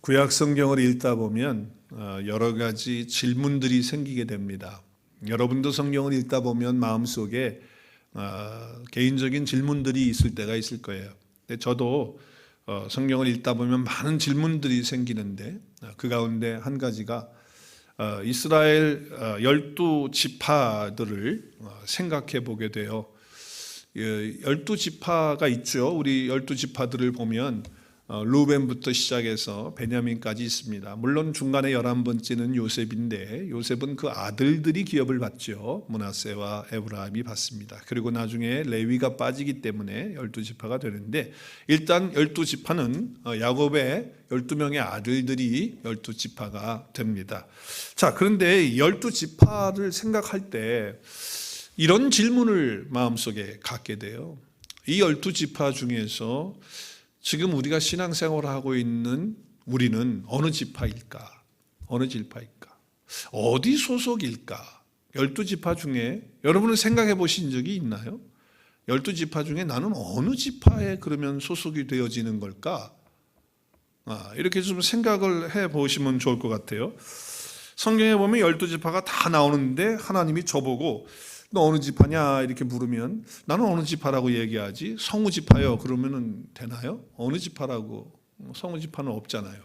구약 성경을 읽다 보면 여러 가지 질문들이 생기게 됩니다. 여러분도 성경을 읽다 보면 마음속에 개인적인 질문들이 있을 때가 있을 거예요. 근데 저도 성경을 읽다 보면 많은 질문들이 생기는데 그 가운데 한 가지가 이스라엘 12지파들을 생각해 보게 돼요. 12지파가 있죠. 우리 12지파들을 보면 루벤부터 시작해서 베냐민까지 있습니다. 물론 중간에 11번째는 요셉인데 요셉은 그 아들들이 기업을 받죠. 므낫세와 에브라임이 받습니다. 그리고 나중에 레위가 빠지기 때문에 12지파가 되는데 일단 12지파는 야곱의 12명의 아들들이 12지파가 됩니다. 자, 그런데 12지파를 생각할 때 이런 질문을 마음속에 갖게 돼요. 이 12지파 중에서 지금 우리가 신앙생활을 하고 있는 우리는 어느 지파일까? 어느 지파일까? 어디 소속일까? 12지파 중에 여러분은 생각해 보신 적이 있나요? 12지파 중에 나는 어느 지파에 그러면 소속이 되어지는 걸까? 이렇게 좀 생각을 해 보시면 좋을 것 같아요. 성경에 보면 12지파가 다 나오는데 하나님이 저보고 너 어느 지파냐 이렇게 물으면 나는 어느 지파라고 얘기하지? 성우 지파요 그러면은 되나요? 어느 지파라고? 성우 지파는 없잖아요.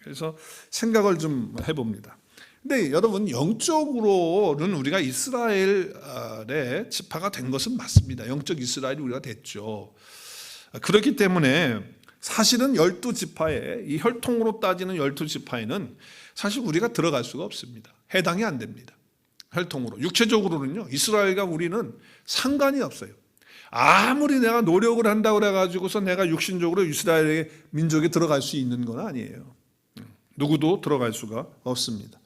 그래서 생각을 좀 해봅니다. 근데 여러분 영적으로는 우리가 이스라엘의 지파가 된 것은 맞습니다. 영적 이스라엘이 우리가 됐죠. 그렇기 때문에 사실은 12지파에 이 혈통으로 따지는 12지파에는 사실 우리가 들어갈 수가 없습니다. 해당이 안 됩니다. 혈통으로. 육체적으로는요, 이스라엘과 우리는 상관이 없어요. 아무리 내가 노력을 한다고 그래가지고서 내가 육신적으로 이스라엘의 민족에 들어갈 수 있는 건 아니에요. 누구도 들어갈 수가 없습니다.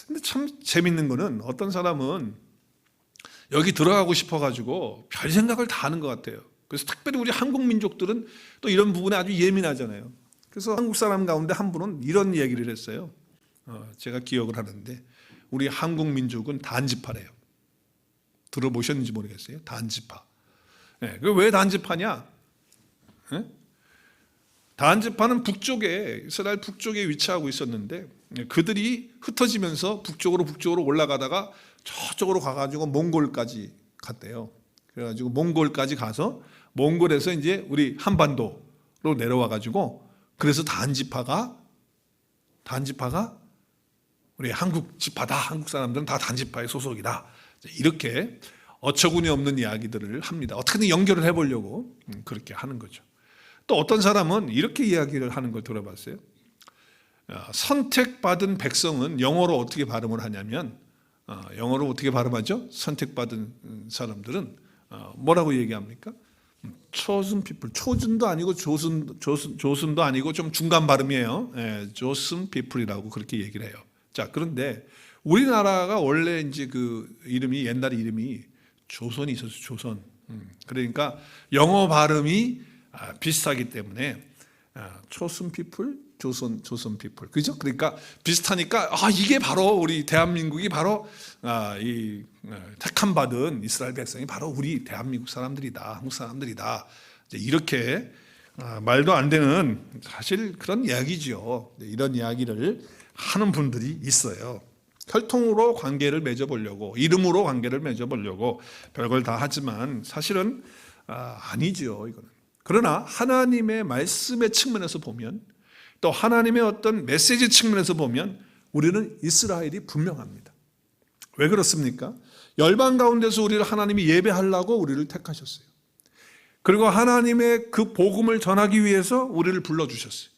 근데 참 재밌는 거는 어떤 사람은 여기 들어가고 싶어가지고 별 생각을 다 하는 것 같아요. 그래서 특별히 우리 한국 민족들은 또 이런 부분에 아주 예민하잖아요. 그래서 한국 사람 가운데 한 분은 이런 얘기를 했어요. 제가 기억을 하는데 우리 한국 민족은 단지파래요. 들어보셨는지 모르겠어요. 단지파. 네, 왜 단지파냐? 네? 단지파는 북쪽에 이스라엘 북쪽에 위치하고 있었는데 그들이 흩어지면서 북쪽으로 올라가다가 저쪽으로 가가지고 몽골까지 갔대요. 그래가지고 몽골까지 가서 몽골에서 이제 우리 한반도로 내려와가지고 그래서 단지파가 우리 한국 지파다. 한국 사람들은 다 단지파의 소속이다. 이렇게 어처구니 없는 이야기들을 합니다. 어떻게든 연결을 해보려고 그렇게 하는 거죠. 또 어떤 사람은 이렇게 이야기를 하는 걸 들어봤어요. 선택받은 영어로 어떻게 발음을 하냐면 영어로 어떻게 발음하죠? 선택받은 사람들은 뭐라고 얘기합니까? chosen people, chosen도 아니고 조슨도 아니고 좀 중간 발음이에요. chosen people이라고 그렇게 얘기를 해요. 자, 그런데 우리나라가 원래 이제 그 이름이 옛날 이름이 조선이 있었어요. 조선. 그러니까 영어 발음이 비슷하기 때문에 chosen people, 조선 people. 그죠? 그러니까 비슷하니까 이게 바로 우리 대한민국이 바로 이 택함 받은 이스라엘 백성이 바로 우리 대한민국 사람들이다. 한국 사람들이다. 이렇게 말도 안 되는 사실 그런 이야기죠. 이런 이야기를 하는 분들이 있어요. 혈통으로 관계를 맺어보려고, 이름으로 관계를 맺어보려고 별걸 다 하지만 사실은 아니죠, 이거는. 그러나 하나님의 말씀의 측면에서 보면 또 하나님의 어떤 메시지 측면에서 보면 우리는 이스라엘이 분명합니다. 왜 그렇습니까? 열방 가운데서 우리를 하나님이 예배하려고 우리를 택하셨어요. 그리고 하나님의 그 복음을 전하기 위해서 우리를 불러주셨어요.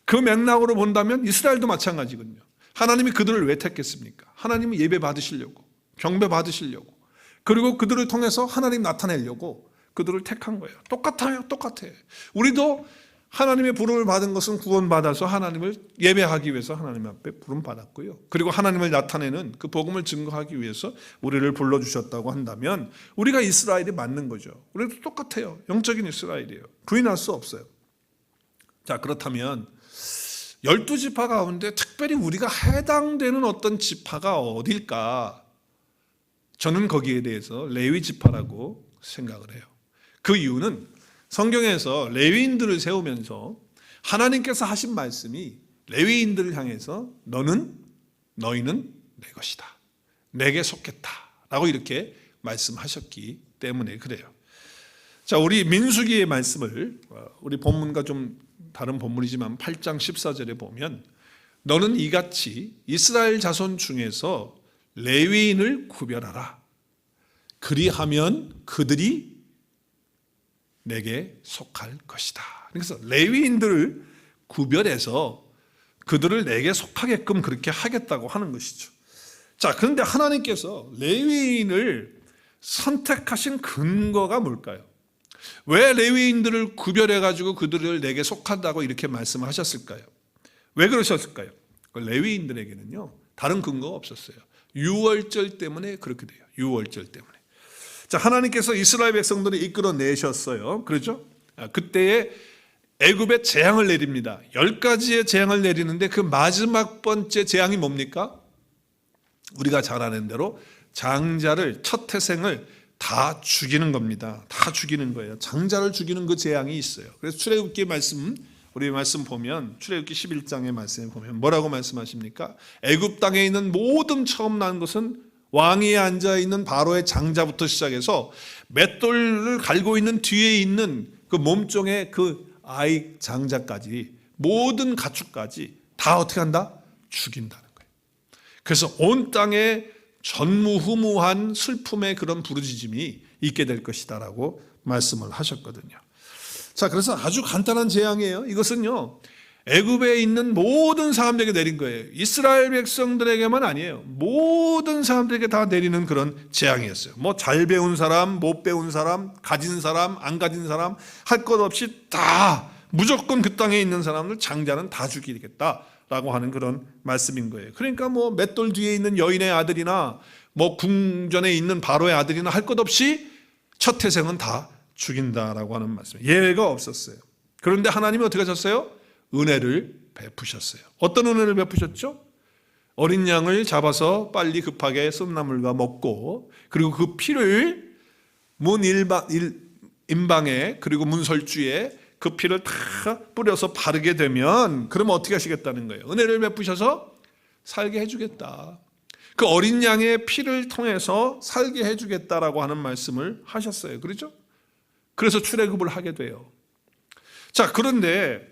그 맥락으로 본다면 이스라엘도 마찬가지거든요. 하나님이 그들을 왜 택했습니까? 하나님이 예배 받으시려고, 경배 받으시려고, 그리고 그들을 통해서 하나님 나타내려고 그들을 택한 거예요. 똑같아요. 우리도 하나님의 부름을 받은 것은 구원받아서 하나님을 예배하기 위해서 하나님 앞에 부름 받았고요. 그리고 하나님을 나타내는 그 복음을 증거하기 위해서 우리를 불러주셨다고 한다면 우리가 이스라엘이 맞는 거죠. 우리도 똑같아요. 영적인 이스라엘이에요. 부인할 수 없어요. 자, 그렇다면 12지파 가운데 특별히 우리가 해당되는 어떤 지파가 어딜까? 저는 거기에 대해서 레위 지파라고 생각을 해요. 그 이유는 성경에서 레위인들을 세우면서 하나님께서 하신 말씀이 레위인들을 향해서 너희는 내 것이다, 내게 속했다 라고 이렇게 말씀하셨기 때문에 그래요. 자, 우리 민수기의 말씀을 우리 본문과 좀 다른 본문이지만 8장 14절에 보면 너는 이같이 이스라엘 자손 중에서 레위인을 구별하라. 그리하면 그들이 내게 속할 것이다. 그래서 레위인들을 구별해서 그들을 내게 속하게끔 그렇게 하겠다고 하는 것이죠. 자, 그런데 하나님께서 레위인을 선택하신 근거가 뭘까요? 왜 레위인들을 구별해가지고 그들을 내게 속한다고 이렇게 말씀하셨을까요? 왜 그러셨을까요? 레위인들에게는요, 다른 근거가 없었어요. 유월절 때문에 그렇게 돼요. 유월절 때문에. 자, 하나님께서 이스라엘 백성들을 이끌어내셨어요. 그렇죠? 그때에 애굽에 재앙을 내립니다. 10가지의 재앙을 내리는데 그 마지막 번째 재앙이 뭡니까? 우리가 잘 아는 대로 장자를, 첫 태생을 다 죽이는 겁니다. 다 죽이는 거예요. 장자를 죽이는 그 재앙이 있어요. 그래서 출애굽기 말씀, 우리 말씀 보면 출애굽기 11장의 말씀에 보면 뭐라고 말씀하십니까? 애굽 땅에 있는 모든 처음 난 것은 왕위에 앉아있는 바로의 장자부터 시작해서 맷돌을 갈고 있는 뒤에 있는 그 몸종의 그 아이 장자까지 모든 가축까지 다 어떻게 한다? 죽인다는 거예요. 그래서 온 땅에 전무후무한 슬픔의 그런 부르짖음이 있게 될 것이다 라고 말씀을 하셨거든요. 자, 그래서 아주 간단한 재앙이에요. 이것은요, 애굽에 있는 모든 사람들에게 내린 거예요. 이스라엘 백성들에게만 아니에요. 모든 사람들에게 다 내리는 그런 재앙이었어요. 뭐 잘 배운 사람, 못 배운 사람, 가진 사람, 안 가진 사람, 할 것 없이 다 무조건 그 땅에 있는 사람들 장자는 다 죽이겠다라고 하는 그런 말씀인 거예요. 그러니까 뭐 맷돌 뒤에 있는 여인의 아들이나 뭐 궁전에 있는 바로의 아들이나 할 것 없이 첫 태생은 다 죽인다라고 하는 말씀이에요. 예외가 없었어요. 그런데 하나님이 어떻게 하셨어요? 은혜를 베푸셨어요. 어떤 은혜를 베푸셨죠? 어린 양을 잡아서 빨리 급하게 쏨나물과 먹고, 그리고 그 피를 문 인방에 그리고 문설주에 그 피를 다 뿌려서 바르게 되면, 그러면 어떻게 하시겠다는 거예요? 은혜를 베푸셔서 살게 해주겠다. 그 어린 양의 피를 통해서 살게 해주겠다라고 하는 말씀을 하셨어요. 그렇죠? 그래서 출애굽을 하게 돼요. 자, 그런데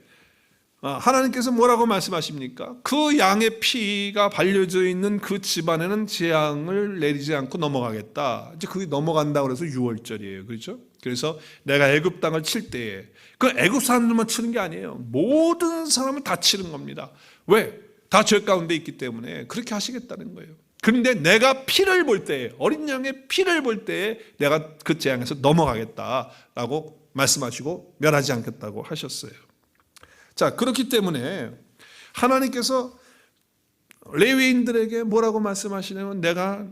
하나님께서 뭐라고 말씀하십니까? 그 양의 피가 발려져 있는 그 집안에는 재앙을 내리지 않고 넘어가겠다. 이제 그게 넘어간다 그래서 6월절이에요. 그렇죠? 그래서 내가 애굽 땅을 칠 때에 그 애굽 사람들만 치는 게 아니에요. 모든 사람을 다 치는 겁니다. 왜? 다 죄 가운데 있기 때문에 그렇게 하시겠다는 거예요. 그런데 내가 피를 볼 때에, 어린 양의 피를 볼 때에 내가 그 재앙에서 넘어가겠다라고 말씀하시고 멸하지 않겠다고 하셨어요. 자, 그렇기 때문에 하나님께서 레위인들에게 뭐라고 말씀하시냐면 내가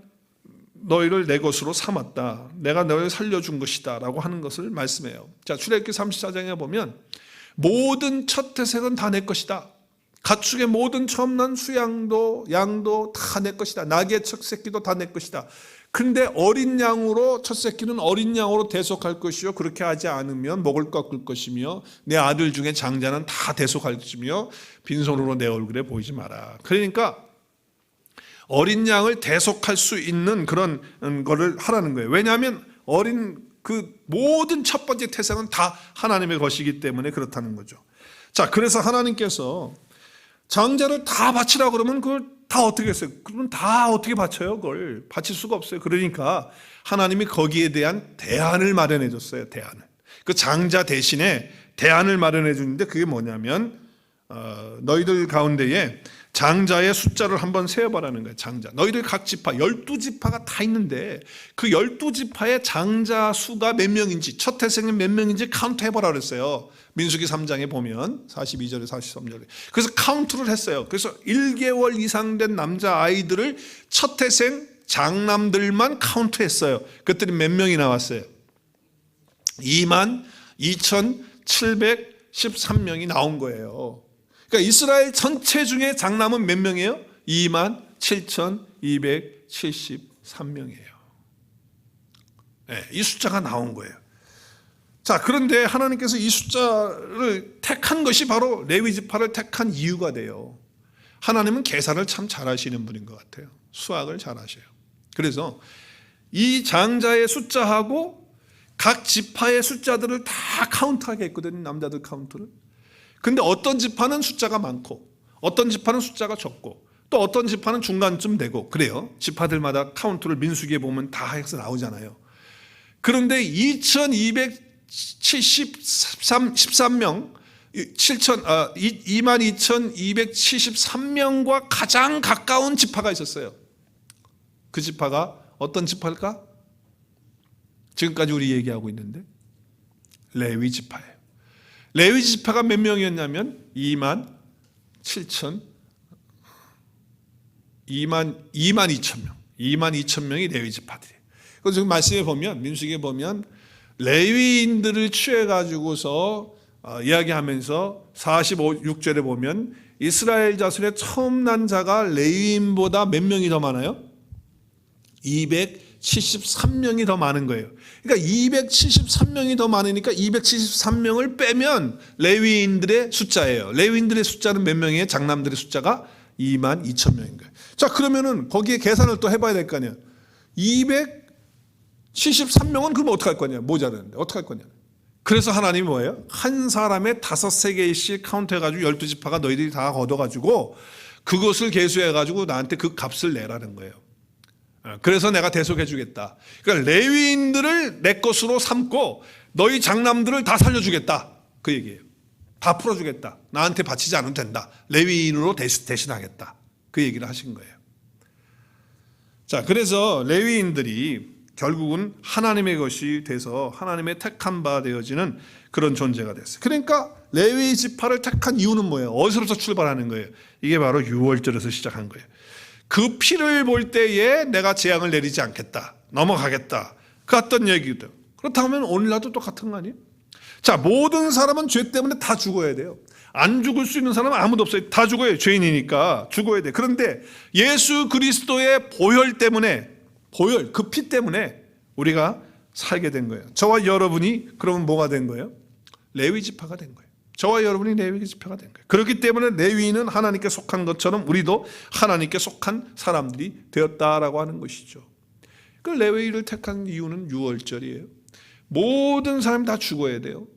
너희를 내 것으로 삼았다. 내가 너희를 살려준 것이다 라고 하는 것을 말씀해요. 자, 출애굽기 34장에 보면 모든 첫 태생은 다 내 것이다. 가축의 모든 처음 난 수양도 양도 다 내 것이다. 나귀의 첫 새끼도 다 내 것이다. 근데 어린 양으로, 첫 새끼는 어린 양으로 대속할 것이요, 그렇게 하지 않으면 목을 꺾을 것이며 내 아들 중에 장자는 다 대속할 것이며 빈손으로 내 얼굴에 보이지 마라. 그러니까 어린 양을 대속할 수 있는 그런 거를 하라는 거예요. 왜냐하면 그 모든 첫 번째 태생은 다 하나님의 것이기 때문에 그렇다는 거죠. 자, 그래서 하나님께서 장자를 다 바치라 그러면 그걸 다 어떻게 했어요? 그러면 다 어떻게 바쳐요? 그걸 바칠 수가 없어요. 그러니까 하나님이 거기에 대한 대안을 마련해 줬어요. 대안을. 그 장자 대신에 대안을 마련해 주는데 그게 뭐냐면 너희들 가운데에 장자의 숫자를 한번 세어봐라는 거예요. 장자. 너희들 각 지파 12지파가 다 있는데 그 12지파의 장자 수가 몇 명인지, 첫 태생이 몇 명인지 카운트 해보라 그랬어요. 민수기 3장에 보면 42절에 43절에. 그래서 카운트를 했어요. 그래서 1개월 이상 된 남자아이들을 첫 태생 장남들만 카운트했어요. 그랬더니 몇 명이 나왔어요? 22,713명이 나온 거예요. 그러니까 이스라엘 전체 중에 장남은 몇 명이에요? 27,273명이에요. 네, 이 숫자가 나온 거예요. 자, 그런데 하나님께서 이 숫자를 택한 것이 바로 레위 지파를 택한 이유가 돼요. 하나님은 계산을 참 잘하시는 분인 것 같아요. 수학을 잘하셔요. 그래서 이 장자의 숫자하고 각 지파의 숫자들을 다 카운트하게 했거든요. 남자들 카운트를. 근데 어떤 지파는 숫자가 많고 어떤 지파는 숫자가 적고 또 어떤 지파는 중간쯤 되고 그래요. 지파들마다 카운트를 민수기에 보면 다 해서 나오잖아요. 그런데 22,273명 22,273명과 가장 가까운 지파가 있었어요. 그 지파가 어떤 지파일까? 지금까지 우리 얘기하고 있는데 레위 지파예요. 레위 지파가 몇 명이었냐면 22,200,000명. 22,000명이 레위 지파들이에요. 그래서 지금 말씀에 보면 민수기에 보면 레위인들을 취해 가지고서 이야기하면서 46절에 보면 이스라엘 자손의 처음 난 자가 레위인보다 몇 명이 더 많아요? 273명이 더 많은 거예요. 그러니까 273명이 더 많으니까 273명을 빼면 레위인들의 숫자예요. 레위인들의 숫자는 몇 명이에요? 장남들의 숫자가 22,000명인 거예요. 자, 그러면은 거기에 계산을 또 해봐야 될 거 아니에요. 273명은 그럼 어떻게 할 거냐? 모자라는데 어떻게 할 거냐? 그래서 하나님이 뭐예요? 한 사람에 5, 3개씩 카운트해가지고 12지파가 너희들이 다 걷어가지고 그것을 계수해가지고 나한테 그 값을 내라는 거예요. 그래서 내가 대속해 주겠다. 그러니까 레위인들을 내 것으로 삼고 너희 장남들을 다 살려주겠다. 그 얘기예요. 다 풀어주겠다. 나한테 바치지 않으면 된다. 레위인으로 대신하겠다. 그 얘기를 하신 거예요. 자, 그래서 레위인들이 결국은 하나님의 것이 돼서 하나님의 택한 바 되어지는 그런 존재가 됐어요. 그러니까 레위 지파를 택한 이유는 뭐예요? 어디서부터 출발하는 거예요? 이게 바로 6월절에서 시작한 거예요. 그 피를 볼 때에 내가 재앙을 내리지 않겠다. 넘어가겠다. 그 어떤 얘기도. 그렇다면 오늘날도 똑같은 거 아니에요? 자, 모든 사람은 죄 때문에 다 죽어야 돼요. 안 죽을 수 있는 사람은 아무도 없어요. 다 죽어요. 죄인이니까 죽어야 돼. 그런데 예수 그리스도의 보혈 때문에 그 피 때문에 우리가 살게 된 거예요. 저와 여러분이 그러면 뭐가 된 거예요? 레위 지파가 된 거예요. 저와 여러분이 레위 지파가 된 거예요. 그렇기 때문에 레위인은 하나님께 속한 것처럼 우리도 하나님께 속한 사람들이 되었다라고 하는 것이죠. 그 레위를 택한 이유는 6월절이에요. 모든 사람이 다 죽어야 돼요.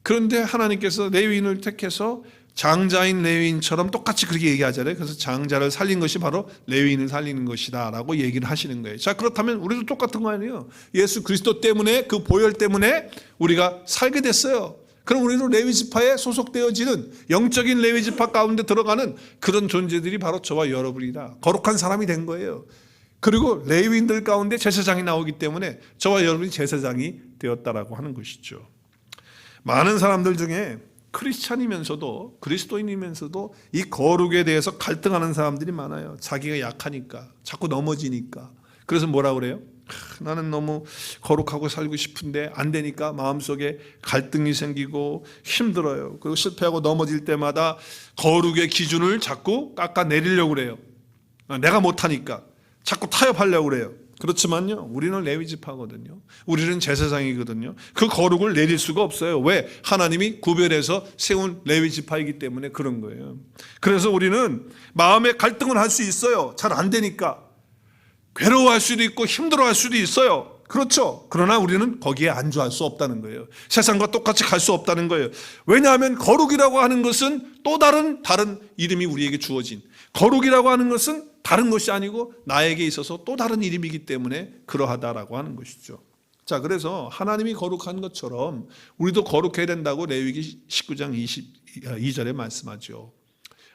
그런데 하나님께서 레위인을 택해서 장자인 레위인처럼 똑같이 그렇게 얘기하잖아요. 그래서 장자를 살린 것이 바로 레위인을 살리는 것이다 라고 얘기를 하시는 거예요. 자, 그렇다면 우리도 똑같은 거 아니에요? 예수 그리스도 때문에 그 보혈 때문에 우리가 살게 됐어요. 그럼 우리도 레위 지파에 소속되어지는 영적인 레위 지파 가운데 들어가는 그런 존재들이 바로 저와 여러분이다. 거룩한 사람이 된 거예요. 그리고 레위인들 가운데 제사장이 나오기 때문에 저와 여러분이 제사장이 되었다라고 하는 것이죠. 많은 사람들 중에 크리스찬이면서도 그리스도인이면서도 이 거룩에 대해서 갈등하는 사람들이 많아요. 자기가 약하니까 자꾸 넘어지니까. 그래서 뭐라 그래요? 나는 너무 거룩하고 살고 싶은데 안 되니까 마음속에 갈등이 생기고 힘들어요. 그리고 실패하고 넘어질 때마다 거룩의 기준을 자꾸 깎아내리려고 그래요. 내가 못하니까 자꾸 타협하려고 그래요. 그렇지만요, 우리는 레위 지파거든요. 우리는 제사장이거든요. 그 거룩을 내릴 수가 없어요. 왜? 하나님이 구별해서 세운 레위 지파이기 때문에 그런 거예요. 그래서 우리는 마음의 갈등을 할 수 있어요. 잘 안 되니까. 괴로워할 수도 있고 힘들어할 수도 있어요. 그렇죠. 그러나 우리는 거기에 안주할 수 없다는 거예요. 세상과 똑같이 갈 수 없다는 거예요. 왜냐하면 거룩이라고 하는 것은 또 다른 이름이 우리에게 주어진, 거룩이라고 하는 것은 다른 것이 아니고 나에게 있어서 또 다른 이름이기 때문에 그러하다라고 하는 것이죠. 자, 그래서 하나님이 거룩한 것처럼 우리도 거룩해야 된다고 레위기 19장 22절에 말씀하죠.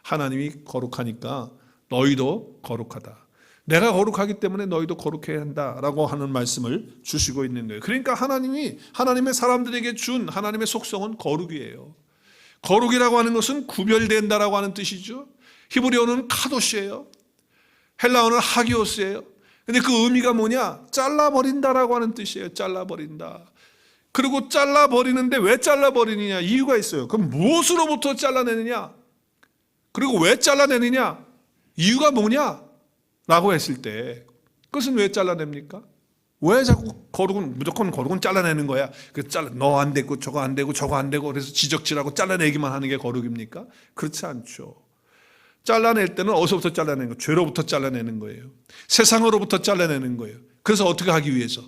하나님이 거룩하니까 너희도 거룩하다. 내가 거룩하기 때문에 너희도 거룩해야 한다라고 하는 말씀을 주시고 있는 거예요. 그러니까 하나님이 하나님의 사람들에게 준 하나님의 속성은 거룩이에요. 거룩이라고 하는 것은 구별된다라고 하는 뜻이죠. 히브리어는 카도시예요. 헬라어는 하기오스예요. 근데 그 의미가 뭐냐? 잘라버린다라고 하는 뜻이에요. 잘라버린다. 그리고 잘라버리는데 왜 잘라버리느냐? 이유가 있어요. 그럼 무엇으로부터 잘라내느냐? 그리고 왜 잘라내느냐? 이유가 뭐냐? 라고 했을 때 그것은 왜 잘라냅니까? 왜 자꾸 거룩은 무조건 거룩은 잘라내는 거야? 너 안 되고 저거 안 되고 저거 안 되고 그래서 지적질하고 잘라내기만 하는 게 거룩입니까? 그렇지 않죠. 잘라낼 때는 어디서부터 잘라내는 거예요? 죄로부터 잘라내는 거예요. 세상으로부터 잘라내는 거예요. 그래서 어떻게 하기 위해서?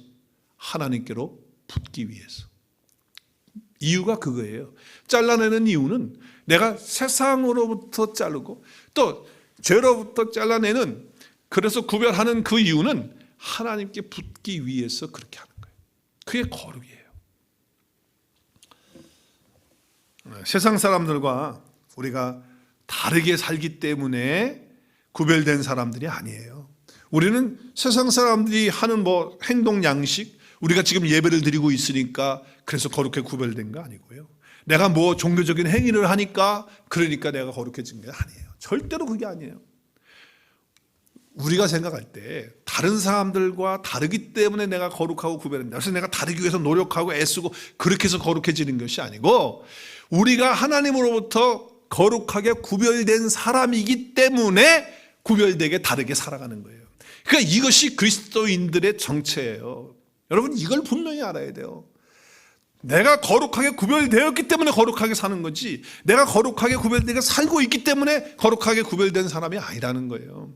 하나님께로 붙기 위해서. 이유가 그거예요. 잘라내는 이유는 내가 세상으로부터 자르고 또 죄로부터 잘라내는, 그래서 구별하는 그 이유는 하나님께 붙기 위해서 그렇게 하는 거예요. 그게 거룩이에요. 세상 사람들과 우리가 다르게 살기 때문에 구별된 사람들이 아니에요. 우리는 세상 사람들이 하는 행동 양식, 우리가 지금 예배를 드리고 있으니까 그래서 거룩하게 구별된 거 아니고요. 내가 종교적인 행위를 하니까 그러니까 내가 거룩해진 게 아니에요. 절대로 그게 아니에요. 우리가 생각할 때 다른 사람들과 다르기 때문에 내가 거룩하고 구별된다. 그래서 내가 다르기 위해서 노력하고 애쓰고 그렇게 해서 거룩해지는 것이 아니고, 우리가 하나님으로부터 거룩하게 구별된 사람이기 때문에 구별되게 다르게 살아가는 거예요. 그러니까 이것이 그리스도인들의 정체예요. 여러분, 이걸 분명히 알아야 돼요. 내가 거룩하게 구별되었기 때문에 거룩하게 사는 거지, 내가 거룩하게 구별되게 살고 있기 때문에 거룩하게 구별된 사람이 아니라는 거예요.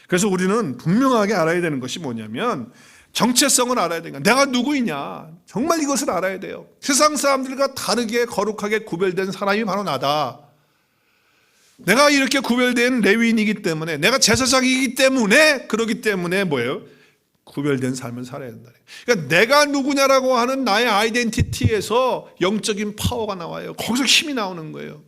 그래서 우리는 분명하게 알아야 되는 것이 뭐냐면, 정체성을 알아야 되는 거야. 내가 누구이냐, 정말 이것을 알아야 돼요. 세상 사람들과 다르게 거룩하게 구별된 사람이 바로 나다. 내가 이렇게 구별된 레위인이기 때문에, 내가 제사장이기 때문에, 그러기 때문에 뭐예요? 구별된 삶을 살아야 된다. 그러니까 내가 누구냐라고 하는 나의 아이덴티티에서 영적인 파워가 나와요. 거기서 힘이 나오는 거예요.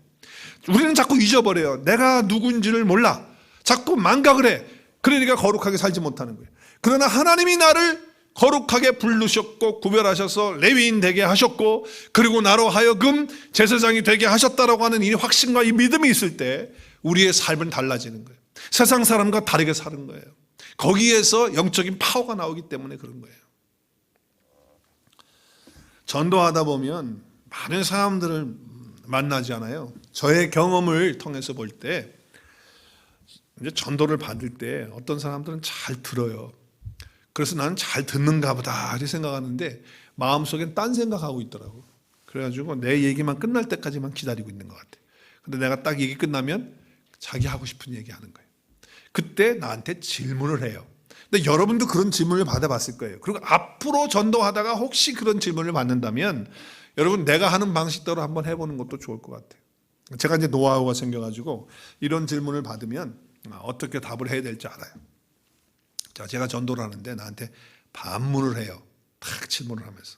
우리는 자꾸 잊어버려요. 내가 누군지를 몰라. 자꾸 망각을 해. 그러니까 거룩하게 살지 못하는 거예요. 그러나 하나님이 나를 거룩하게 부르셨고 구별하셔서 레위인 되게 하셨고, 그리고 나로 하여금 제사장이 되게 하셨다라고 하는 이 확신과 이 믿음이 있을 때 우리의 삶은 달라지는 거예요. 세상 사람과 다르게 사는 거예요. 거기에서 영적인 파워가 나오기 때문에 그런 거예요. 전도하다 보면 많은 사람들을 만나잖아요. 저의 경험을 통해서 볼 때, 이제 전도를 받을 때 어떤 사람들은 잘 들어요. 그래서 나는 잘 듣는가 보다 이렇게 생각하는데 마음속엔 딴 생각하고 있더라고. 그래가지고 내 얘기만 끝날 때까지만 기다리고 있는 것 같아. 근데 내가 딱 얘기 끝나면 자기 하고 싶은 얘기 하는 거예요. 그때 나한테 질문을 해요. 근데 여러분도 그런 질문을 받아봤을 거예요. 그리고 앞으로 전도하다가 혹시 그런 질문을 받는다면 여러분, 내가 하는 방식대로 한번 해보는 것도 좋을 것 같아요. 제가 이제 노하우가 생겨가지고 이런 질문을 받으면 어떻게 답을 해야 될지 알아요. 자, 제가 전도를 하는데 나한테 반문을 해요. 탁 질문을 하면서.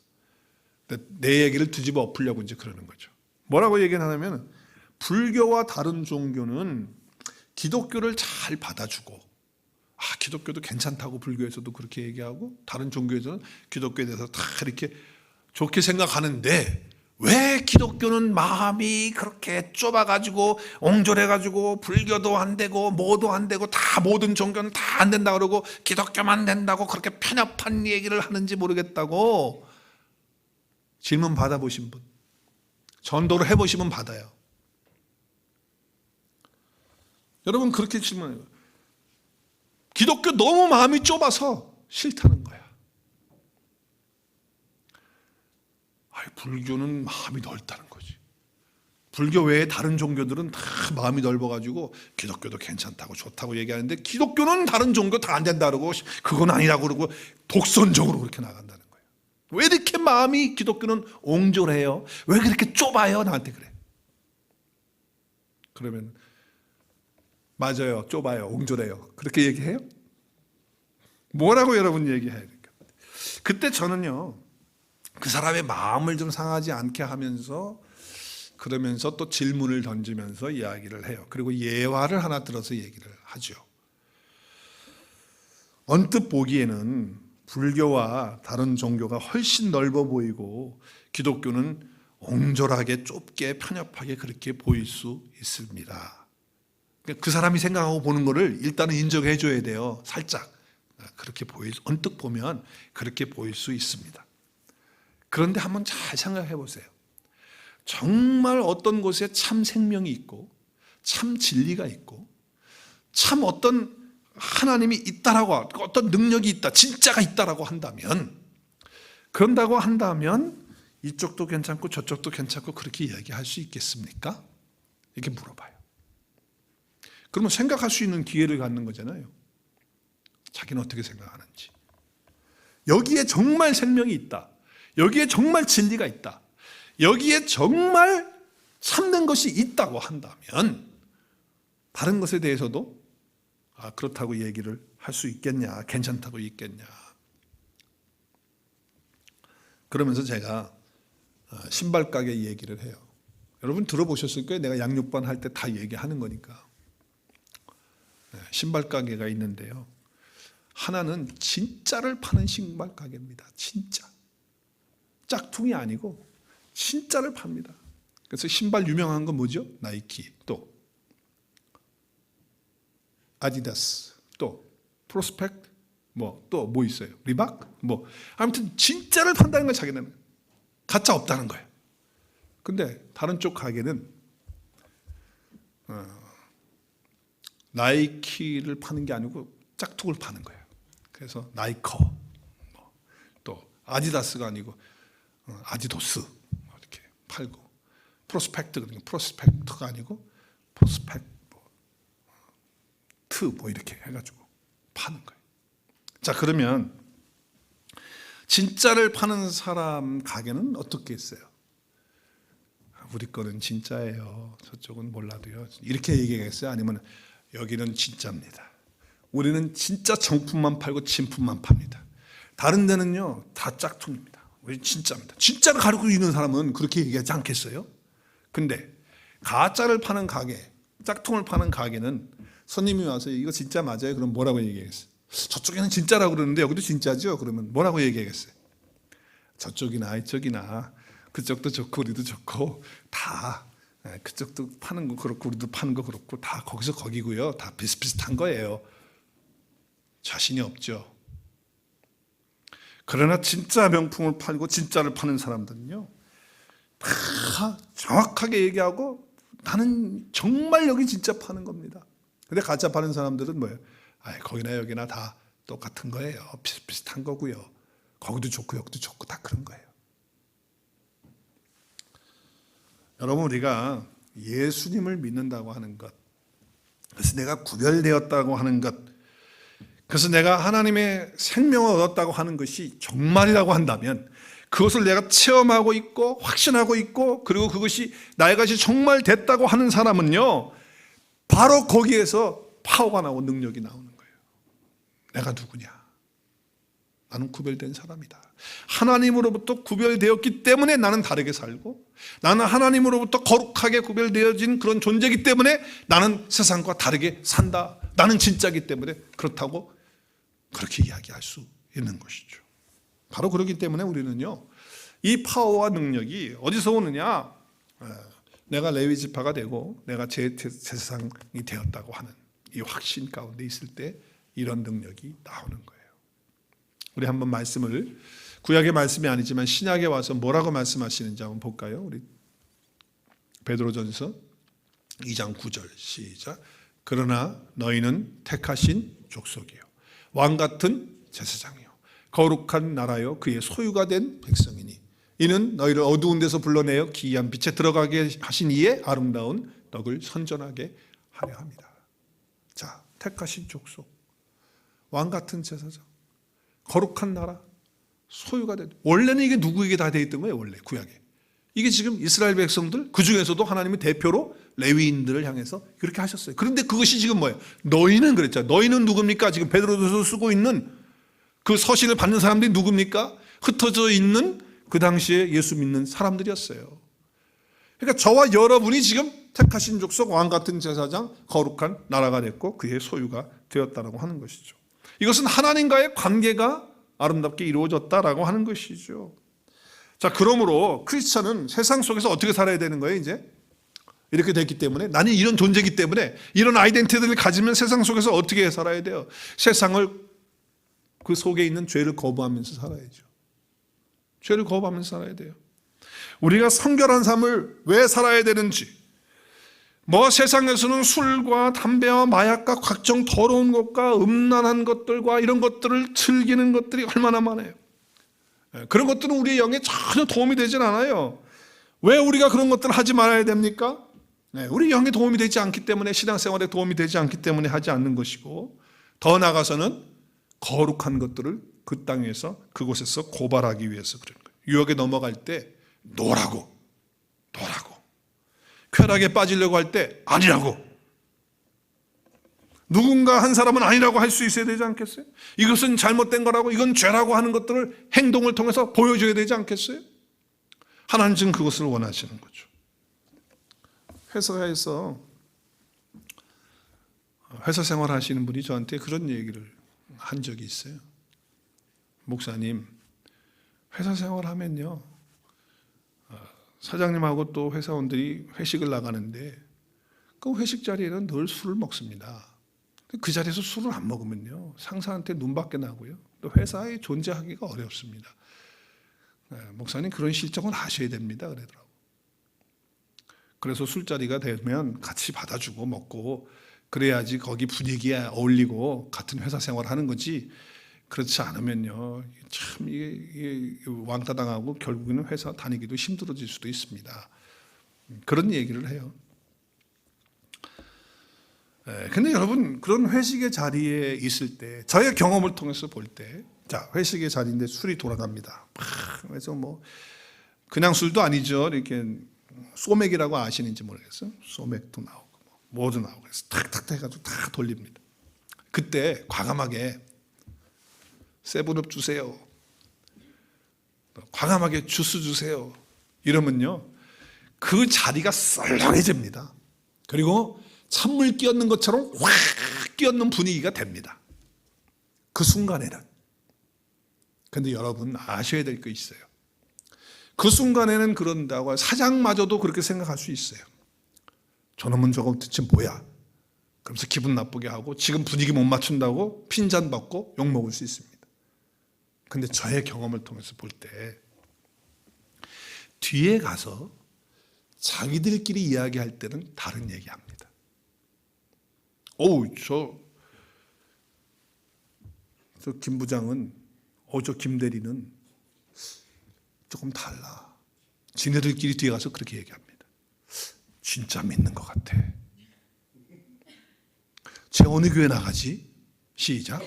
내 얘기를 뒤집어 엎으려고 이제 그러는 거죠. 뭐라고 얘기를 하냐면, 불교와 다른 종교는 기독교를 잘 받아주고, 기독교도 괜찮다고 불교에서도 그렇게 얘기하고, 다른 종교에서는 기독교에 대해서 다 이렇게 좋게 생각하는데, 왜 기독교는 마음이 그렇게 좁아가지고 옹졸해가지고 불교도 안 되고 뭐도 안 되고 다 모든 종교는 다 안 된다 그러고 기독교만 된다고 그렇게 편협한 얘기를 하는지 모르겠다고 질문 받아보신 분, 전도를 해보시면 받아요. 여러분, 그렇게 질문해요. 기독교 너무 마음이 좁아서 싫다는 거야. 불교는 마음이 넓다는 거지. 불교 외에 다른 종교들은 다 마음이 넓어가지고 기독교도 괜찮다고 좋다고 얘기하는데, 기독교는 다른 종교 다 안 된다 그러고 그건 아니라고 그러고 독선적으로 그렇게 나간다는 거예요. 왜 이렇게 마음이 기독교는 옹졸해요? 왜 그렇게 좁아요? 나한테 그래. 그러면 맞아요, 좁아요, 옹졸해요, 그렇게 얘기해요? 뭐라고 여러분 얘기해야 될까? 그때 저는요, 그 사람의 마음을 좀 상하지 않게 하면서, 그러면서 또 질문을 던지면서 이야기를 해요. 그리고 예화를 하나 들어서 얘기를 하죠. 언뜻 보기에는 불교와 다른 종교가 훨씬 넓어 보이고 기독교는 옹졸하게 좁게 편협하게 그렇게 보일 수 있습니다. 그 사람이 생각하고 보는 거를 일단은 인정해 줘야 돼요. 살짝 그렇게 언뜻 보면 그렇게 보일 수 있습니다. 그런데 한번 잘 생각해 보세요. 정말 어떤 곳에 참 생명이 있고 참 진리가 있고 참 어떤 하나님이 있다라고, 어떤 능력이 있다, 진짜가 있다라고 한다면, 그런다고 한다면 이쪽도 괜찮고 저쪽도 괜찮고 그렇게 이야기할 수 있겠습니까? 이렇게 물어봐요. 그러면 생각할 수 있는 기회를 갖는 거잖아요. 자기는 어떻게 생각하는지. 여기에 정말 생명이 있다. 여기에 정말 진리가 있다. 여기에 정말 참는 것이 있다고 한다면 다른 것에 대해서도 그렇다고 얘기를 할 수 있겠냐, 괜찮다고 있겠냐. 그러면서 제가 신발 가게 얘기를 해요. 여러분 들어보셨을 거예요. 내가 양육반 할 때 다 얘기하는 거니까. 신발 가게가 있는데요. 하나는 진짜를 파는 신발 가게입니다. 진짜. 짝퉁이 아니고 진짜를 팝니다. 그래서 신발 유명한 건 뭐죠? 나이키, 또 아디다스, 또 프로스펙트, 또 뭐 있어요? 리박? 아무튼 진짜를 판다는 건 자기는 가짜 없다는 거예요. 근데 다른 쪽 가게는 나이키를 파는 게 아니고 짝퉁을 파는 거예요. 그래서 나이커, 또 아디다스가 아니고 아디도스 이렇게 팔고, 프로스펙트가 아니고 프로스펙트 이렇게 해가지고 파는 거예요. 자, 그러면 진짜를 파는 사람 가게는 어떻게 했어요? 우리 거는 진짜예요. 저쪽은 몰라도요. 이렇게 얘기했어요? 아니면 여기는 진짜입니다. 우리는 진짜 정품만 팔고 진품만 팝니다. 다른 데는요 다 짝퉁입니다. 우리 진짜입니다. 진짜를 가리고 있는 사람은 그렇게 얘기하지 않겠어요? 근데 가짜를 파는 가게, 짝퉁을 파는 가게는 손님이 와서 이거 진짜 맞아요? 그럼 뭐라고 얘기하겠어요? 저쪽에는 진짜라고 그러는데 여기도 진짜죠? 그러면 뭐라고 얘기하겠어요? 저쪽이나 이쪽이나 그쪽도 좋고 우리도 좋고 다, 그쪽도 파는 거 그렇고 우리도 파는 거 그렇고 다 거기서 거기고요. 다 비슷비슷한 거예요. 자신이 없죠. 그러나 진짜 명품을 팔고 진짜를 파는 사람들은요 다 정확하게 얘기하고 나는 정말 여기 진짜 파는 겁니다. 근데 가짜 파는 사람들은 뭐예요? 거기나 여기나 다 똑같은 거예요. 비슷비슷한 거고요. 거기도 좋고 여기도 좋고 다 그런 거예요. 여러분, 우리가 예수님을 믿는다고 하는 것, 그래서 내가 구별되었다고 하는 것, 그래서 내가 하나님의 생명을 얻었다고 하는 것이 정말이라고 한다면 그것을 내가 체험하고 있고 확신하고 있고 그리고 그것이 나의 것이 정말 됐다고 하는 사람은요 바로 거기에서 파워가 나오고 능력이 나오는 거예요. 내가 누구냐? 나는 구별된 사람이다. 하나님으로부터 구별되었기 때문에 나는 다르게 살고, 나는 하나님으로부터 거룩하게 구별되어진 그런 존재이기 때문에 나는 세상과 다르게 산다. 나는 진짜이기 때문에 그렇다고 그렇게 이야기할 수 있는 것이죠. 바로 그렇기 때문에 우리는요 이 파워와 능력이 어디서 오느냐? 내가 레위 지파가 되고 내가 제사장이 되었다고 하는 이 확신 가운데 있을 때 이런 능력이 나오는 거예요. 우리 한번 말씀을, 구약의 말씀이 아니지만 신약에 와서 뭐라고 말씀하시는지 한번 볼까요? 우리 베드로전서 2장 9절 시작. 그러나 너희는 택하신 족속이요 왕같은 제사장이요 거룩한 나라요 그의 소유가 된 백성이니 이는 너희를 어두운 데서 불러내어 기이한 빛에 들어가게 하신 이의 아름다운 덕을 선전하게 하려 합니다. 자, 택하신 족속, 왕같은 제사장, 거룩한 나라, 소유가 된, 원래는 이게 누구에게 다 돼 있던 거예요. 원래 구약에 이게 지금 이스라엘 백성들, 그 중에서도 하나님이 대표로 레위인들을 향해서 그렇게 하셨어요. 그런데 그것이 지금 뭐예요? 너희는 그랬죠. 너희는 누굽니까? 지금 베드로전서 쓰고 있는 그 서신을 받는 사람들이 누굽니까? 흩어져 있는 그 당시에 예수 믿는 사람들이었어요. 그러니까 저와 여러분이 지금 택하신 족속, 왕 같은 제사장, 거룩한 나라가 됐고 그의 소유가 되었다라고 하는 것이죠. 이것은 하나님과의 관계가 아름답게 이루어졌다라고 하는 것이죠. 자, 그러므로 크리스천은 세상 속에서 어떻게 살아야 되는 거예요? 이제 이렇게 됐기 때문에, 나는 이런 존재이기 때문에 이런 아이덴티티를 가지면 세상 속에서 어떻게 살아야 돼요? 세상을, 그 속에 있는 죄를 거부하면서 살아야죠. 죄를 거부하면서 살아야 돼요. 우리가 성결한 삶을 왜 살아야 되는지, 뭐 세상에서는 술과 담배와 마약과 각종 더러운 것과 음란한 것들과 이런 것들을 즐기는 것들이 얼마나 많아요. 그런 것들은 우리의 영에 전혀 도움이 되진 않아요. 왜 우리가 그런 것들을 하지 말아야 됩니까? 우리 영에 도움이 되지 않기 때문에, 신앙생활에 도움이 되지 않기 때문에 하지 않는 것이고, 더 나아가서는 거룩한 것들을 그 땅에서, 그곳에서 고발하기 위해서 그런 거예요. 유혹에 넘어갈 때 노라고, 쾌락에 빠지려고 할 때 아니라고, 누군가 한 사람은 아니라고 할 수 있어야 되지 않겠어요? 이것은 잘못된 거라고, 이건 죄라고 하는 것들을 행동을 통해서 보여줘야 되지 않겠어요? 하나님은 지금 그것을 원하시는 거죠. 회사에서 회사 생활 하시는 분이 저한테 그런 얘기를 한 적이 있어요. 목사님, 회사 생활하면요, 사장님하고 또 회사원들이 회식을 나가는데 그 회식 자리에는 늘 술을 먹습니다. 그 자리에서 술을 안 먹으면요, 상사한테 눈밖에 나고요, 또 회사에 존재하기가 어렵습니다. 목사님, 그런 실정을 아셔야 됩니다, 그러더라고요. 그래서 술자리가 되면 같이 받아주고 먹고 그래야지 거기 분위기에 어울리고 같은 회사 생활하는 거지, 그렇지 않으면요, 참 이게 왕따 당하고 결국에는 회사 다니기도 힘들어질 수도 있습니다. 그런 얘기를 해요. 근데 여러분, 그런 회식의 자리에 있을 때, 저의 경험을 통해서 볼 때, 자, 회식의 자리인데 술이 돌아갑니다. 그래서 뭐 그냥 술도 아니죠. 이렇게 소맥이라고 아시는지 모르겠어요. 소맥도 나오고 뭐도 나오고 그래서 탁탁 해가지고 다 돌립니다. 그때 과감하게 세븐업 주세요, 과감하게 주스 주세요 이러면요, 그 자리가 썰렁해집니다. 그리고 찬물 끼얹는 것처럼 확 끼얹는 분위기가 됩니다. 그 순간에는. 근데 여러분 아셔야 될 거 있어요. 그 순간에는 그런다고 사장마저도 그렇게 생각할 수 있어요. 저놈은 저거 대체 뭐야? 그러면서 기분 나쁘게 하고 지금 분위기 못 맞춘다고 핀잔 받고 욕먹을 수 있습니다. 근데 저의 경험을 통해서 볼 때 뒤에 가서 자기들끼리 이야기할 때는 다른 얘기합니다. 저 김 부장은, 저 김 대리는 조금 달라. 지네들끼리 뒤에 가서 그렇게 얘기합니다. 진짜 믿는 것 같아. 쟤 어느 교회 나가지? 시작.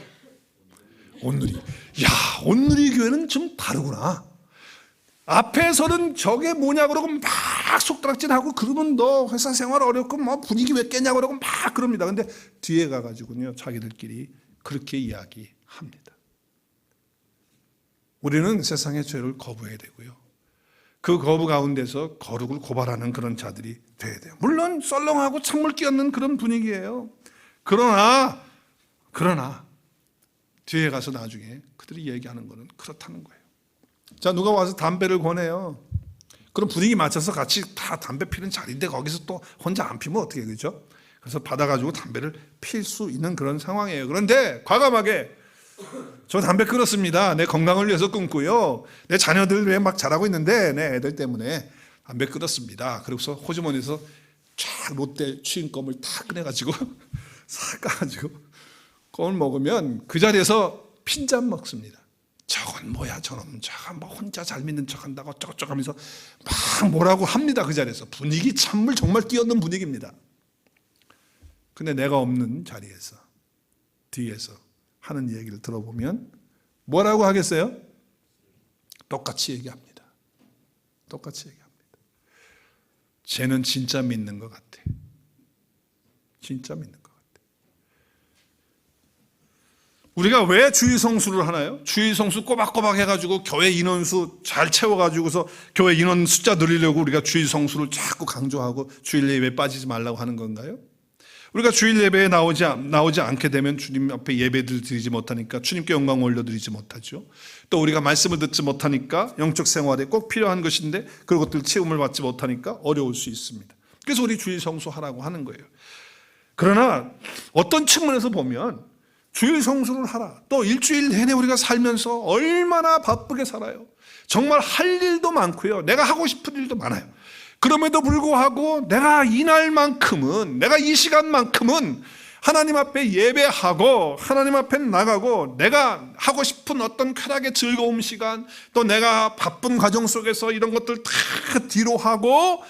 온누리. 야, 온누리 교회는 좀 다르구나. 앞에서는 저게 뭐냐 그러고 막 속닥질하고 그러면 너 회사 생활 어렵고 뭐 분위기 왜 깨냐 그러고 막 그럽니다. 근데 뒤에 가가지고요, 자기들끼리 그렇게 이야기합니다. 우리는 세상의 죄를 거부해야 되고요, 그 거부 가운데서 거룩을 고발하는 그런 자들이 돼야 돼요. 물론 썰렁하고 찬물 끼얹는 그런 분위기예요. 그러나 뒤에 가서 나중에 그들이 얘기하는 거는 그렇다는 거예요. 자, 누가 와서 담배를 권해요. 그럼 분위기 맞춰서 같이 다 담배 피는 자리인데 거기서 또 혼자 안 피면 어떻게, 그죠? 그래서 받아가지고 담배를 필 수 있는 그런 상황이에요. 그런데 과감하게 저 담배 끊었습니다. 내 건강을 위해서 끊고요, 내 자녀들 왜 막 자라고 있는데 내 애들 때문에 담배 끊었습니다. 그리고서 호주머니에서 쫙 롯데 추인껌을 다 꺼내가지고 싹 까가지고 껌을 먹으면 그 자리에서 핀잔 먹습니다. 저건 뭐야, 저놈 저건 뭐 혼자 잘 믿는 척한다고 어쩌고저쩌고 하면서 막 뭐라고 합니다. 그 자리에서 분위기 찬물 정말 끼얹는 분위기입니다. 근데 내가 없는 자리에서 뒤에서 하는 얘기를 들어보면 뭐라고 하겠어요? 똑같이 얘기합니다. 쟤는 진짜 믿는 것 같아. 진짜 믿는 것 같아. 우리가 왜 주일 성수를 하나요? 주일 성수 꼬박꼬박 해가지고 교회 인원수 잘 채워가지고서 교회 인원 숫자 늘리려고 우리가 주일 성수를 자꾸 강조하고 주일 예배에 빠지지 말라고 하는 건가요? 우리가 주일 예배에 나오지 않게 되면 주님 앞에 예배를 드리지 못하니까 주님께 영광 올려드리지 못하죠. 또 우리가 말씀을 듣지 못하니까 영적 생활에 꼭 필요한 것인데 그런 것들 체험을 받지 못하니까 어려울 수 있습니다. 그래서 우리 주일 성수하라고 하는 거예요. 그러나 어떤 측면에서 보면 주일 성수를 하라, 또 일주일 내내 우리가 살면서 얼마나 바쁘게 살아요. 정말 할 일도 많고요, 내가 하고 싶은 일도 많아요. 그럼에도 불구하고 내가 이날만큼은, 내가 이 시간만큼은 하나님 앞에 예배하고 하나님 앞에 나가고 내가 하고 싶은 어떤 쾌락의 즐거움 시간, 또 내가 바쁜 과정 속에서 이런 것들 다 뒤로 하고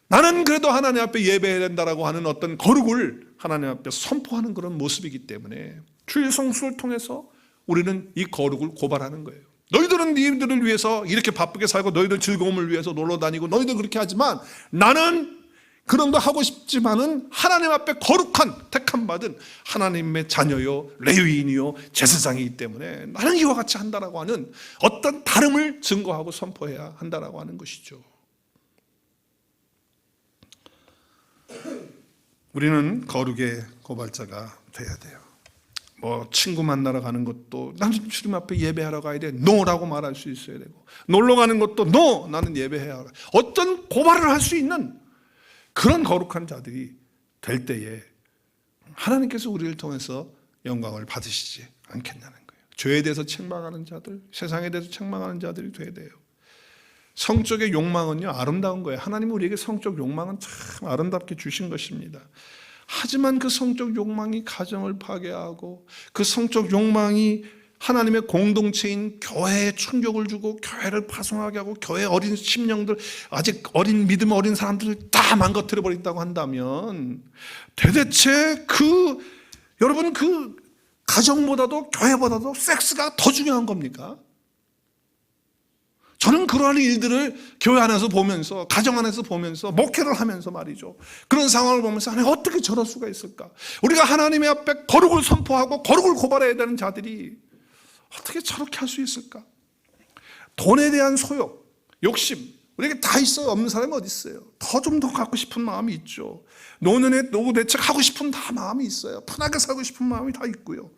나는 그래도 하나님 앞에 예배해야 된다라고 하는 어떤 거룩을 하나님 앞에 선포하는 그런 모습이기 때문에 주일 성수를 통해서 우리는 이 거룩을 고발하는 거예요. 너희들은 너희들을 위해서 이렇게 바쁘게 살고 너희들 즐거움을 위해서 놀러 다니고 너희들 그렇게 하지만 나는 그런 거 하고 싶지만은 하나님 앞에 거룩한 택함 받은 하나님의 자녀요 레위인이요 제사장이기 때문에 나는 이와 같이 한다라고 하는 어떤 다름을 증거하고 선포해야 한다라고 하는 것이죠. 우리는 거룩의 고발자가 돼야 돼요. 뭐 친구 만나러 가는 것도 나는 주님 앞에 예배하러 가야 돼, 노라고 말할 수 있어야 되고, 놀러 가는 것도 노, 나는 예배해야 돼. 어떤 고발을 할 수 있는 그런 거룩한 자들이 될 때에 하나님께서 우리를 통해서 영광을 받으시지 않겠냐는 거예요. 죄에 대해서 책망하는 자들, 세상에 대해서 책망하는 자들이 돼야 돼요. 성적의 욕망은요 아름다운 거예요. 하나님은 우리에게 성적 욕망은 참 아름답게 주신 것입니다. 하지만 그 성적 욕망이 가정을 파괴하고 그 성적 욕망이 하나님의 공동체인 교회에 충격을 주고 교회를 파송하게 하고 교회 어린 심령들, 아직 어린 믿음 어린 사람들을 다 망가뜨려 버린다고 한다면 도대체 여러분 그 가정보다도 교회보다도 섹스가 더 중요한 겁니까? 저는 그러한 일들을 교회 안에서 보면서, 가정 안에서 보면서, 목회를 하면서 말이죠, 그런 상황을 보면서 하나님 어떻게 저럴 수가 있을까? 우리가 하나님의 앞에 거룩을 선포하고 거룩을 고발해야 되는 자들이 어떻게 저렇게 할 수 있을까? 돈에 대한 소욕, 욕심, 우리에게 다 있어요. 없는 사람이 어디 있어요? 좀 더 갖고 싶은 마음이 있죠. 노년에 노후 대책 하고 싶은 다 마음이 있어요. 편하게 살고 싶은 마음이 다 있고요.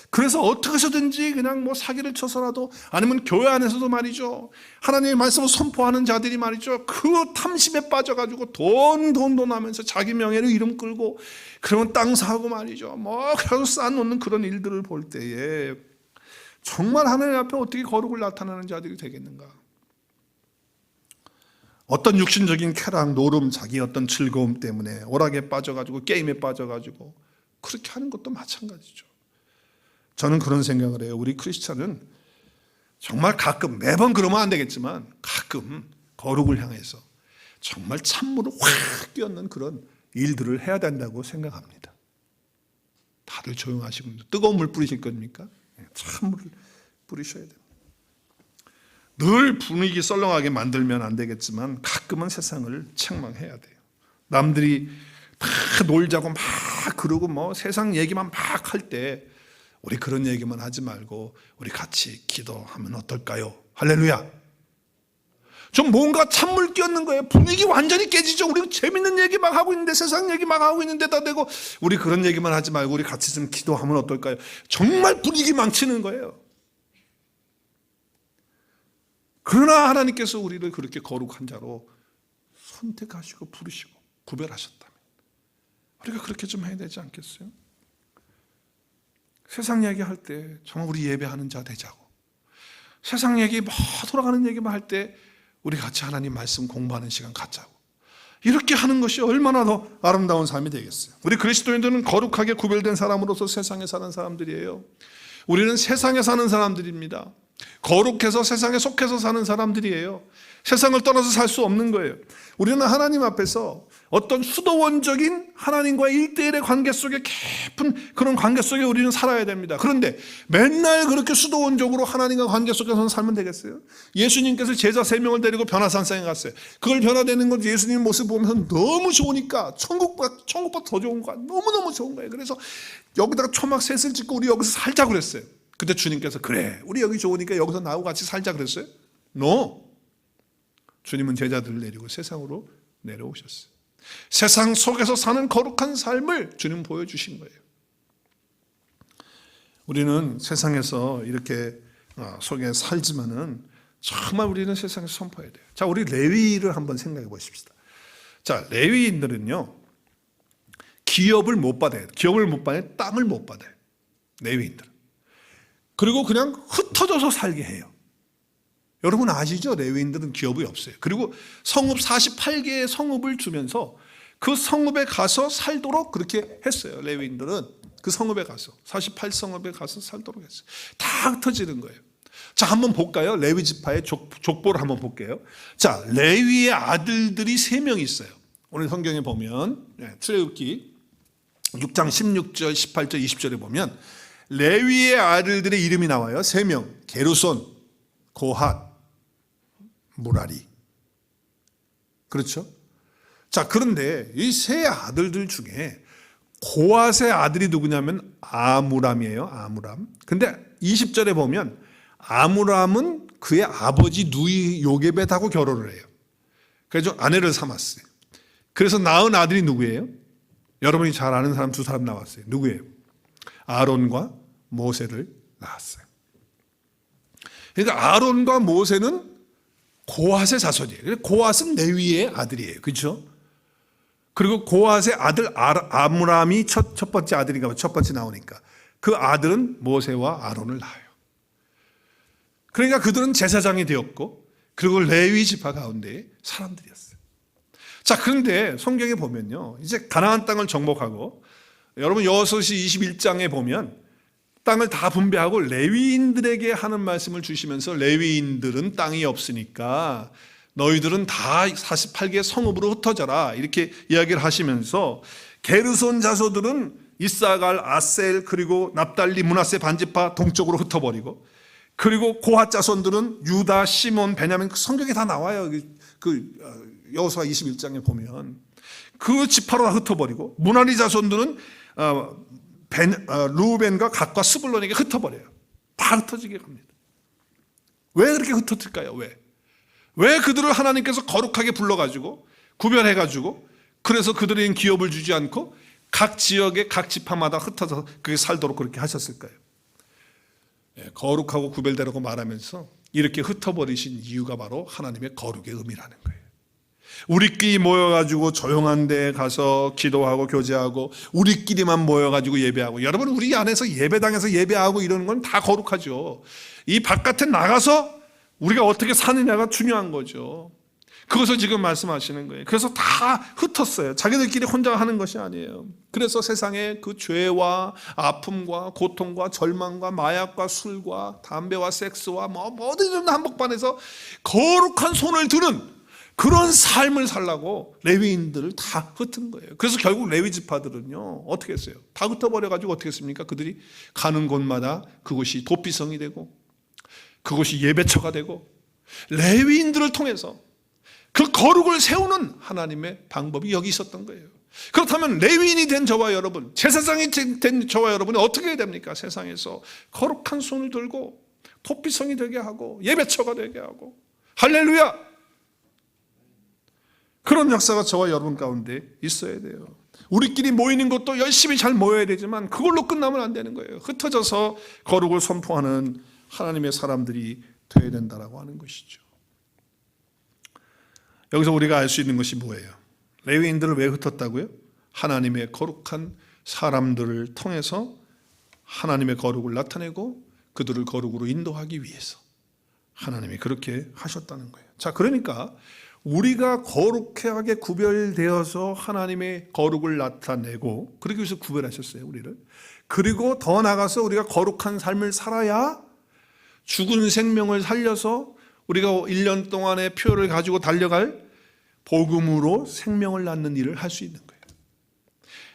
그래서 어떻게 해서든지 그냥 뭐 사기를 쳐서라도, 아니면 교회 안에서도 말이죠, 하나님의 말씀을 선포하는 자들이 말이죠, 그 탐심에 빠져가지고 돈 하면서 자기 명예를 이름 끌고, 그러면 땅 사고 말이죠, 뭐 그래서 쌓아놓는 그런 일들을 볼 때에 정말 하나님 앞에 어떻게 거룩을 나타내는 자들이 되겠는가? 어떤 육신적인 쾌락, 노름, 자기 어떤 즐거움 때문에 오락에 빠져가지고 게임에 빠져가지고 그렇게 하는 것도 마찬가지죠. 저는 그런 생각을 해요. 우리 크리스찬은 정말 가끔, 매번 그러면 안 되겠지만 가끔 거룩을 향해서 정말 찬물을 확 끼얹는 그런 일들을 해야 된다고 생각합니다. 다들 조용하시고, 뜨거운 물 뿌리실 겁니까? 찬물을 뿌리셔야 됩니다. 늘 분위기 썰렁하게 만들면 안 되겠지만 가끔은 세상을 책망해야 돼요. 남들이 다 놀자고 막 그러고 뭐 세상 얘기만 막 할 때 우리 그런 얘기만 하지 말고 우리 같이 기도하면 어떨까요? 할렐루야. 좀 뭔가 찬물 끼얹는 거예요. 분위기 완전히 깨지죠. 우리 재밌는 얘기 막 하고 있는데, 세상 얘기 막 하고 있는데 다 되고, 우리 그런 얘기만 하지 말고 우리 같이 좀 기도하면 어떨까요? 정말 분위기 망치는 거예요. 그러나 하나님께서 우리를 그렇게 거룩한 자로 선택하시고 부르시고 구별하셨다면 우리가 그렇게 좀 해야 되지 않겠어요? 세상 얘기할 때 정말 우리 예배하는 자 되자고, 세상 얘기 뭐 돌아가는 얘기만 할 때 우리 같이 하나님 말씀 공부하는 시간 갖자고, 이렇게 하는 것이 얼마나 더 아름다운 삶이 되겠어요. 우리 그리스도인들은 거룩하게 구별된 사람으로서 세상에 사는 사람들이에요. 우리는 세상에 사는 사람들입니다. 거룩해서 세상에 속해서 사는 사람들이에요. 세상을 떠나서 살 수 없는 거예요. 우리는 하나님 앞에서 어떤 수도원적인 하나님과의 일대일의 관계 속에, 깊은 그런 관계 속에 우리는 살아야 됩니다. 그런데 맨날 그렇게 수도원적으로 하나님과 관계 속에서 살면 되겠어요? 예수님께서 제자 3명을 데리고 변화산상에 갔어요. 그걸 변화되는 건 예수님 모습 보면서 너무 좋으니까 천국보다 더 좋은 거야. 너무너무 좋은 거예요. 그래서 여기다가 초막 셋을 짓고 우리 여기서 살자 그랬어요. 그때 주님께서 그래, 우리 여기 좋으니까 여기서 나하고 같이 살자 그랬어요? No. 주님은 제자들을 내리고 세상으로 내려오셨어요. 세상 속에서 사는 거룩한 삶을 주님 보여주신 거예요. 우리는 세상에서 이렇게 속에 살지만은 정말 우리는 세상에서 선포해야 돼요. 자, 우리 레위를 한번 생각해 보십시다. 자, 레위인들은요, 기업을 못 받아요. 기업을 못 받아요. 땅을 못 받아요. 레위인들은. 그리고 그냥 흩어져서 살게 해요. 여러분 아시죠? 레위인들은 기업이 없어요. 그리고 성읍 48개의 성읍을 주면서 그 성읍에 가서 살도록 그렇게 했어요. 레위인들은 그 성읍에 가서 48성읍에 가서 살도록 했어요. 다 흩어지는 거예요. 자, 한번 볼까요? 레위 지파의 족보를 한번 볼게요. 자, 레위의 아들들이 3명 있어요. 오늘 성경에 보면 출애굽기 6장 16절, 18절, 20절에 보면 레위의 아들들의 이름이 나와요. 3명. 게르손, 고핫, 무라리. 그렇죠? 자, 그런데 이 세 아들들 중에 고핫의 아들이 누구냐면 아므람이에요. 아므람. 근데 20절에 보면 아므람은 그의 아버지 누이 요게벳하고 결혼을 해요. 그래서 아내를 삼았어요. 그래서 낳은 아들이 누구예요? 여러분이 잘 아는 사람 2사람 나왔어요. 누구예요? 아론과 모세를 낳았어요. 그러니까 아론과 모세는 고핫의 자손이에요. 고핫은 레위의 아들이에요. 그렇죠? 그리고 고핫의 아들 아므람이 첫 번째 아들인가, 첫 번째 나오니까 그 아들은 모세와 아론을 낳아요. 그러니까 그들은 제사장이 되었고, 그리고 레위 지파 가운데 사람들이었어요. 자, 그런데 성경에 보면요, 이제 가나안 땅을 정복하고, 여러분 여호수아시 21장에 보면 땅을 다 분배하고 레위인들에게 하는 말씀을 주시면서 레위인들은 땅이 없으니까 너희들은 다 48개 성읍으로 흩어져라 이렇게 이야기를 하시면서 게르손 자손들은 이사갈, 아셀, 그리고 납달리, 므낫세 반지파 동쪽으로 흩어버리고, 그리고 고핫 자손들은 유다, 시몬, 베냐민, 성경에 다 나와요. 여호수아 21장에 보면 그 지파로 다 흩어버리고, 무라리 자손들은 루벤과 갓과 스불론에게 흩어버려요. 다 흩어지게 갑니다. 왜 그렇게 흩어질까요? 왜 그들을 하나님께서 거룩하게 불러가지고 구별해가지고 그래서 그들에게 기업을 주지 않고 각 지역의 각 지파마다 흩어져서 그게 살도록 그렇게 하셨을까요? 거룩하고 구별되라고 말하면서 이렇게 흩어버리신 이유가 바로 하나님의 거룩의 의미라는 거예요. 우리끼리 모여가지고 조용한 데 가서 기도하고 교제하고 우리끼리만 모여가지고 예배하고, 여러분 우리 안에서 예배당에서 예배하고 이러는 건 다 거룩하죠. 이 바깥에 나가서 우리가 어떻게 사느냐가 중요한 거죠. 그것을 지금 말씀하시는 거예요. 그래서 다 흩었어요. 자기들끼리 혼자 하는 것이 아니에요. 그래서 세상에 그 죄와 아픔과 고통과 절망과 마약과 술과 담배와 섹스와 모든 좀 한복판에서 거룩한 손을 드는 그런 삶을 살라고 레위인들을 다 흩은 거예요. 그래서 결국 레위 지파들은요 어떻게 했어요? 다 흩어버려가지고 어떻게 했습니까? 그들이 가는 곳마다 그곳이 도피성이 되고 그것이 예배처가 되고 레위인들을 통해서 그 거룩을 세우는 하나님의 방법이 여기 있었던 거예요. 그렇다면 레위인이 된 저와 여러분, 제사장이 된 저와 여러분이 어떻게 해야 됩니까? 세상에서 거룩한 손을 들고 도피성이 되게 하고 예배처가 되게 하고, 할렐루야! 그런 역사가 저와 여러분 가운데 있어야 돼요. 우리끼리 모이는 것도 열심히 잘 모여야 되지만 그걸로 끝나면 안 되는 거예요. 흩어져서 거룩을 선포하는 하나님의 사람들이 되어야 된다라고 하는 것이죠. 여기서 우리가 알 수 있는 것이 뭐예요? 레위인들을 왜 흩었다고요? 하나님의 거룩한 사람들을 통해서 하나님의 거룩을 나타내고 그들을 거룩으로 인도하기 위해서 하나님이 그렇게 하셨다는 거예요. 자, 그러니까 우리가 거룩하게 구별되어서 하나님의 거룩을 나타내고, 그러기 위해서 구별하셨어요, 우리를. 그리고 더 나아가서 우리가 거룩한 삶을 살아야 죽은 생명을 살려서 우리가 1년 동안의 표를 가지고 달려갈 복음으로 생명을 낳는 일을 할 수 있는 거예요.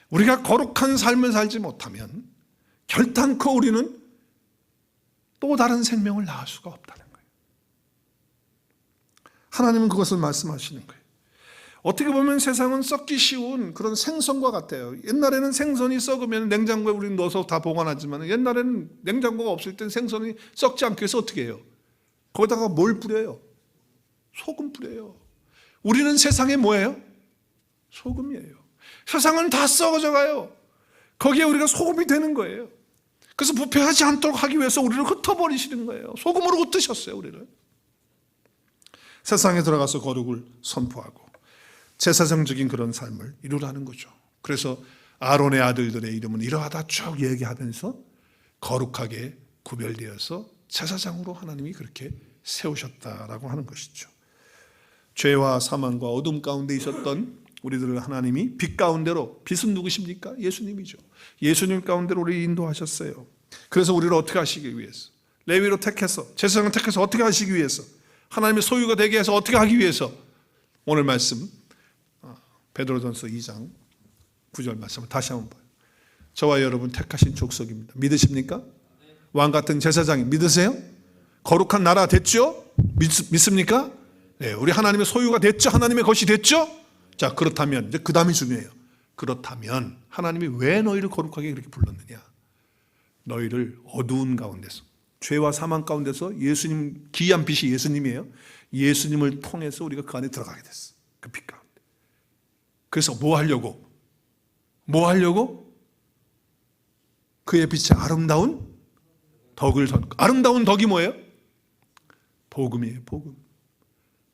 우리가 거룩한 삶을 살지 못하면 결단코 우리는 또 다른 생명을 낳을 수가 없다는 거예요. 하나님은 그것을 말씀하시는 거예요. 어떻게 보면 세상은 썩기 쉬운 그런 생선과 같아요. 옛날에는 생선이 썩으면 냉장고에 우리는 넣어서 다 보관하지만, 옛날에는 냉장고가 없을 땐 생선이 썩지 않기 위해서 어떻게 해요? 거기다가 뭘 뿌려요? 소금 뿌려요. 우리는 세상에 뭐예요? 소금이에요. 세상은 다 썩어져 가요. 거기에 우리가 소금이 되는 거예요. 그래서 부패하지 않도록 하기 위해서 우리를 흩어버리시는 거예요. 소금으로 흩으셨어요, 우리를. 세상에 들어가서 거룩을 선포하고 제사장적인 그런 삶을 이루라는 거죠. 그래서 아론의 아들들의 이름은 이러하다 쭉 얘기하면서 거룩하게 구별되어서 제사장으로 하나님이 그렇게 세우셨다라고 하는 것이죠. 죄와 사망과 어둠 가운데 있었던 우리들을 하나님이 빛 가운데로, 빛은 누구십니까? 예수님이죠. 예수님 가운데로 우리 인도하셨어요. 그래서 우리를 어떻게 하시기 위해서, 레위로 택해서, 제사장을 택해서 어떻게 하시기 위해서, 하나님의 소유가 되게 해서 어떻게 하기 위해서, 오늘 말씀 베드로전서 2장 9절 말씀을 다시 한번 봐요. 저와 여러분 택하신 족속입니다. 믿으십니까? 왕같은 제사장이 믿으세요? 거룩한 나라 됐죠? 믿습니까? 네, 우리 하나님의 소유가 됐죠? 하나님의 것이 됐죠? 자, 그렇다면 이제 그 다음이 중요해요. 그렇다면 하나님이 왜 너희를 거룩하게 그렇게 불렀느냐? 너희를 어두운 가운데서, 죄와 사망 가운데서 예수님, 기이한 빛이 예수님이에요. 예수님을 통해서 우리가 그 안에 들어가게 됐어. 그 빛 가운데. 그래서 뭐 하려고? 그의 빛의 아름다운 덕을 전. 아름다운 덕이 뭐예요? 복음이에요.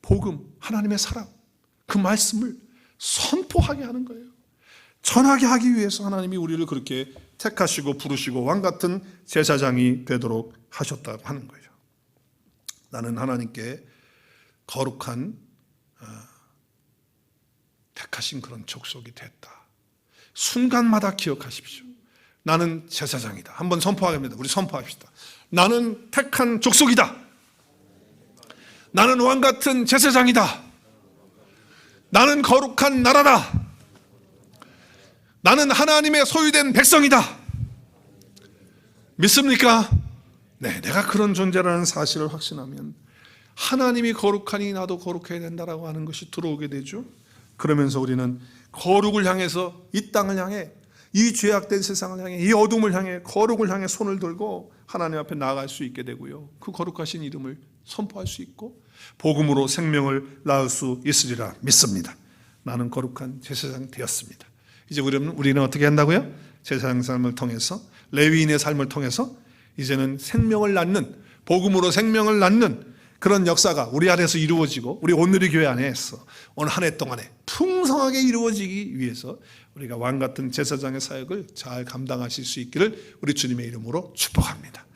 복음, 하나님의 사랑, 그 말씀을 선포하게 하는 거예요. 전하게 하기 위해서 하나님이 우리를 그렇게 택하시고 부르시고 왕같은 제사장이 되도록 하셨다고 하는 거죠. 나는 하나님께 거룩한 택하신 그런 족속이 됐다. 순간마다 기억하십시오. 나는 제사장이다. 한번 선포하겠습니다. 우리 선포합시다. 나는 택한 족속이다. 나는 왕같은 제사장이다. 나는 거룩한 나라다. 나는 하나님의 소유된 백성이다. 믿습니까? 네, 내가 그런 존재라는 사실을 확신하면 하나님이 거룩하니 나도 거룩해야 된다라고 하는 것이 들어오게 되죠. 그러면서 우리는 거룩을 향해서, 이 땅을 향해, 이 죄악된 세상을 향해, 이 어둠을 향해, 거룩을 향해 손을 들고 하나님 앞에 나아갈 수 있게 되고요. 그 거룩하신 이름을 선포할 수 있고 복음으로 생명을 낳을 수 있으리라 믿습니다. 나는 거룩한 제사장 되었습니다. 이제 우리는 어떻게 한다고요? 제사장 삶을 통해서, 레위인의 삶을 통해서 이제는 생명을 낳는, 복음으로 생명을 낳는 그런 역사가 우리 안에서 이루어지고 우리 온누리 교회 안에서 오늘 한 해 동안에 풍성하게 이루어지기 위해서 우리가 왕같은 제사장의 사역을 잘 감당하실 수 있기를 우리 주님의 이름으로 축복합니다.